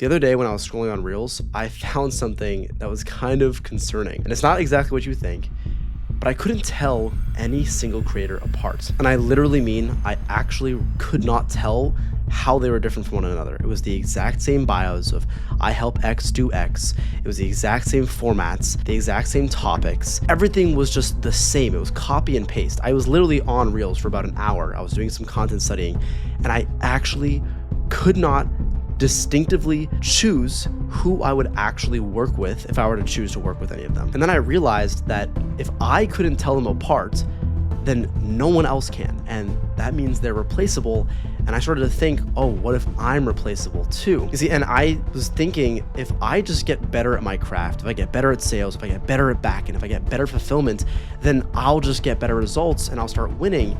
The other day when I was scrolling on Reels, I found something that was kind of concerning. And it's not exactly what you think, but I couldn't tell any single creator apart. And I literally mean I actually could not tell how they were different from one another. It was the exact same bios of I help X do X. It was the exact same formats, the exact same topics. Everything was just the same. It was copy and paste. I was literally on Reels for about an hour. I was doing some content studying, and I actually could not distinctively choose who I would actually work with if I were to choose to work with any of them. And then I realized that if I couldn't tell them apart, then no one else can. And that means they're replaceable. And I started to think, oh, what if I'm replaceable too? You see, and I was thinking, if I just get better at my craft, if I get better at sales, if I get better at backend, if I get better fulfillment, then I'll just get better results and I'll start winning.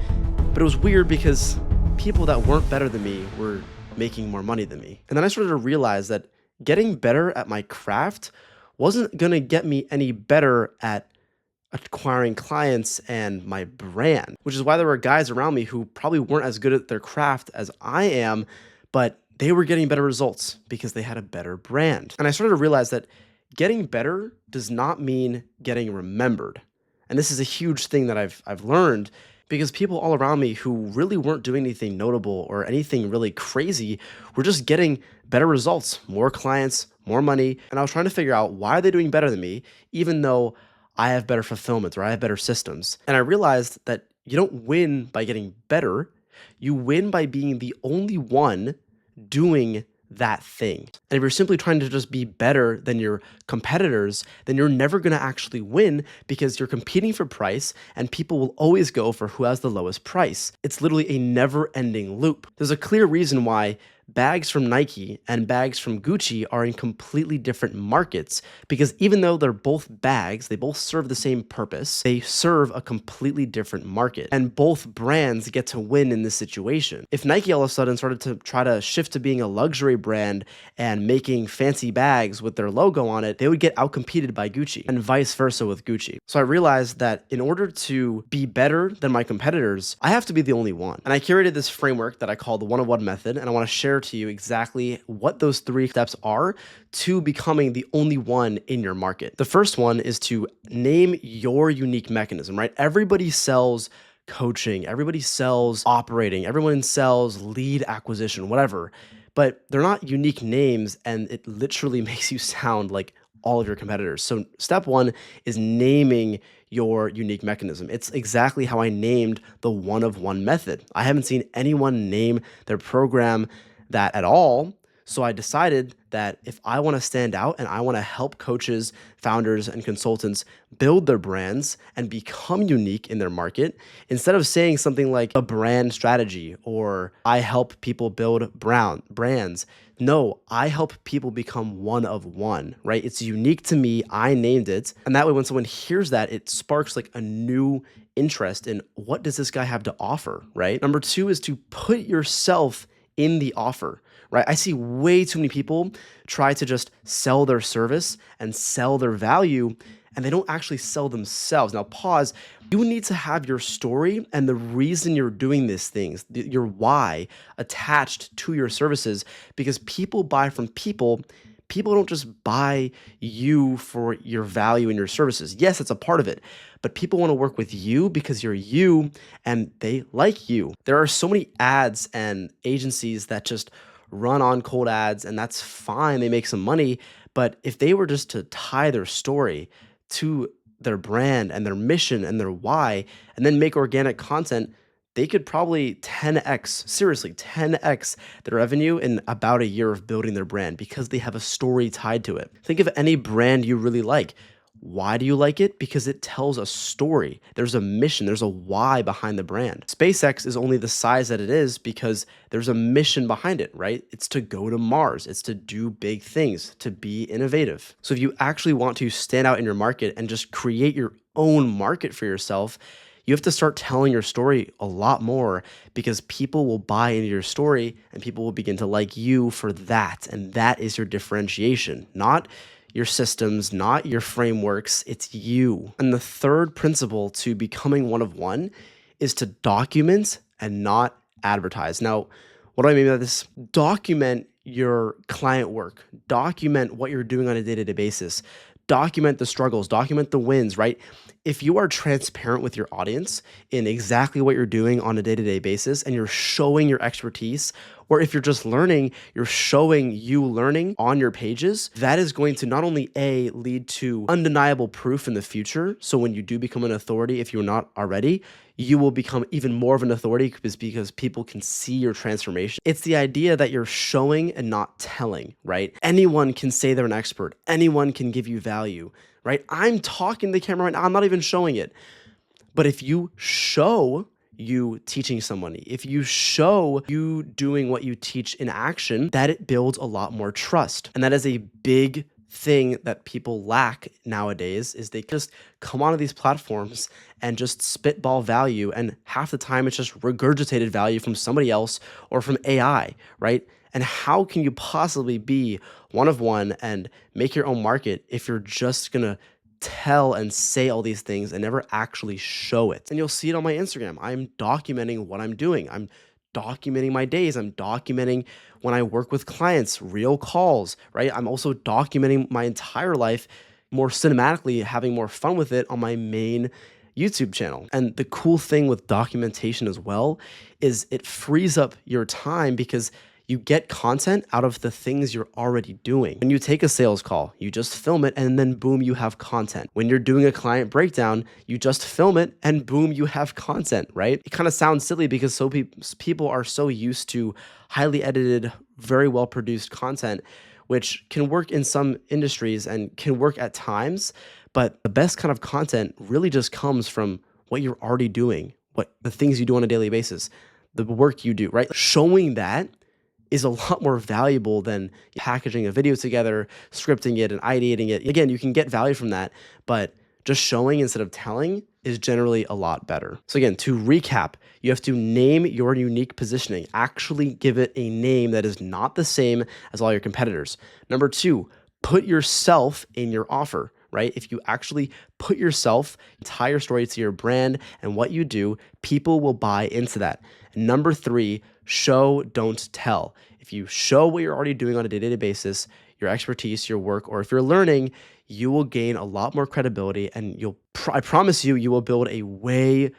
But it was weird because people that weren't better than me were making more money than me. And then I started to realize that getting better at my craft wasn't going to get me any better at acquiring clients and my brand, which is why there were guys around me who probably weren't as good at their craft as I am, but they were getting better results because they had a better brand. And I started to realize that getting better does not mean getting remembered. And this is a huge thing that I've learned, because people all around me who really weren't doing anything notable or anything really crazy were just getting better results, more clients, more money. And I was trying to figure out, why are they doing better than me, even though I have better fulfillment or I have better systems? And I realized that you don't win by getting better. You win by being the only one doing that thing. And if you're simply trying to just be better than your competitors, then you're never going to actually win, because you're competing for price and people will always go for who has the lowest price. It's literally a never-ending loop. There's a clear reason why bags from Nike and bags from Gucci are in completely different markets, because even though they're both bags, they both serve the same purpose, they serve a completely different market, and both brands get to win in this situation. If Nike all of a sudden started to try to shift to being a luxury brand and making fancy bags with their logo on it, they would get outcompeted by Gucci, and vice versa with Gucci. So I realized that in order to be better than my competitors, I have to be the only one. And I curated this framework that I call the one-of-one method, and I want to share to you exactly what those 3 steps are to becoming the only one in your market. The first one is to name your unique mechanism, right? Everybody sells coaching, everybody sells operating, everyone sells lead acquisition, whatever, but they're not unique names, and it literally makes you sound like all of your competitors. So step 1 is naming your unique mechanism. It's exactly how I named the one-of-one method. I haven't seen anyone name their program that at all. So I decided that if I want to stand out and I want to help coaches, founders, and consultants build their brands and become unique in their market, instead of saying something like a brand strategy or I help people build brands, no, I help people become one of one, right? It's unique to me. I named it. And that way, when someone hears that, it sparks like a new interest in, what does this guy have to offer, right? Number 2 is to put yourself in the offer, right? I see way too many people try to just sell their service and sell their value, and they don't actually sell themselves. Now, pause. You need to have your story and the reason you're doing these things, your why, attached to your services, because people buy from people. People don't just buy you for your value and your services. Yes, it's a part of it, but people want to work with you because you're you and they like you. There are so many ads and agencies that just run on cold ads, and that's fine. They make some money, but if they were just to tie their story to their brand and their mission and their why, and then make organic content, they could probably 10x, seriously, 10x their revenue in about a year of building their brand, because they have a story tied to it. Think of any brand you really like. Why do you like it? Because it tells a story. There's a mission, there's a why behind the brand. SpaceX is only the size that it is because there's a mission behind it, right? It's to go to Mars. It's to do big things, to be innovative. So if you actually want to stand out in your market and just create your own market for yourself, you have to start telling your story a lot more, because people will buy into your story and people will begin to like you for that. And that is your differentiation, not your systems, not your frameworks. It's you. And the third principle to becoming one of one is to document and not advertise. Now, what do I mean by this? Document your client work, document what you're doing on a day-to-day basis, document the struggles, document the wins, right? If you are transparent with your audience in exactly what you're doing on a day-to-day basis and you're showing your expertise, or if you're just learning, you're showing you learning on your pages, that is going to not only lead to undeniable proof in the future. So when you do become an authority, if you're not already, you will become even more of an authority because people can see your transformation. It's the idea that you're showing and not telling, right? Anyone can say they're an expert. Anyone can give you value, right? I'm talking to the camera right now. I'm not even showing it. But if you show you teaching somebody, if you show you doing what you teach in action, that it builds a lot more trust. And that is a big thing that people lack nowadays is they just come onto these platforms and just spitball value, and half the time it's just regurgitated value from somebody else or from AI, right? And how can you possibly be one of one and make your own market if you're just gonna tell and say all these things and never actually show it? And you'll see it on my Instagram. I'm documenting what I'm doing. I'm documenting my days. I'm documenting when I work with clients, real calls, right? I'm also documenting my entire life more cinematically, having more fun with it on my main YouTube channel. And the cool thing with documentation as well is it frees up your time because you get content out of the things you're already doing. When you take a sales call, you just film it and then boom, you have content. When you're doing a client breakdown, you just film it and boom, you have content, right? It kind of sounds silly because people are so used to highly edited, very well produced content, which can work in some industries and can work at times. But the best kind of content really just comes from what you're already doing, what the things you do on a daily basis, the work you do, right? Showing that is a lot more valuable than packaging a video together, scripting it and ideating it. Again, you can get value from that, but just showing instead of telling is generally a lot better. So again, to recap, you have to name your unique positioning, actually give it a name that is not the same as all your competitors. Number two, put yourself in your offer, right? If you actually put yourself, tie your story to your brand and what you do, people will buy into that. And number three, show, don't tell. If you show what you're already doing on a day-to-day basis, your expertise, your work, or if you're learning, you will gain a lot more credibility and I promise you, you will build a way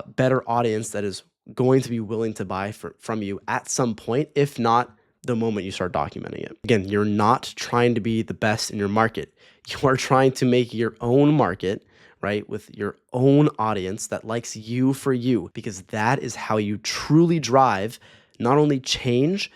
better audience that is going to be willing to buy from you at some point, if not the moment you start documenting it. Again, you're not trying to be the best in your market. You are trying to make your own market, right, with your own audience that likes you for you, because that is how you truly drive not only change,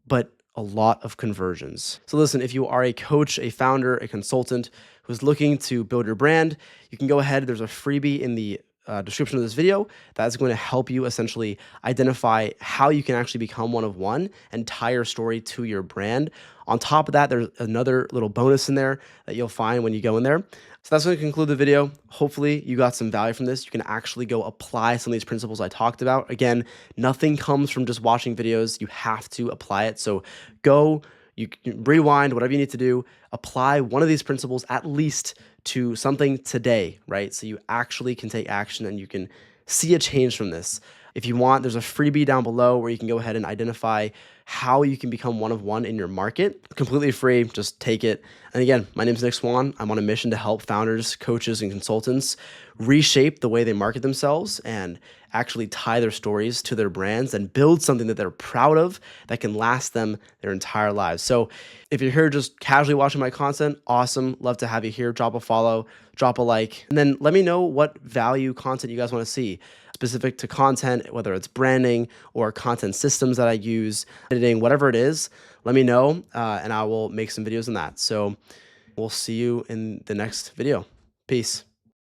but a lot of conversions. So listen, if you are a coach, a founder, a consultant who's looking to build your brand, you can go ahead. There's a freebie in the description of this video that's going to help you essentially identify how you can actually become one of one and tie your story to your brand. On top of that, there's another little bonus in there that you'll find when you go in there. So that's going to conclude the video. Hopefully you got some value from this. You can actually go apply some of these principles I talked about. Again, nothing comes from just watching videos. You have to apply it. So go, you can rewind, whatever you need to do, apply one of these principles at least to something today, right? So you actually can take action and you can see a change from this. If you want, there's a freebie down below where you can go ahead and identify how you can become one of one in your market. Completely free, just take it. And again, my name is Nick Swan. I'm on a mission to help founders, coaches, and consultants reshape the way they market themselves and actually tie their stories to their brands and build something that they're proud of that can last them their entire lives. So if you're here just casually watching my content, awesome. Love to have you here. Drop a follow, drop a like, and then let me know what value content you guys want to see specific to content, whether it's branding or content systems that I use, editing, whatever it is, let me know and I will make some videos on that. So we'll see you in the next video. Peace.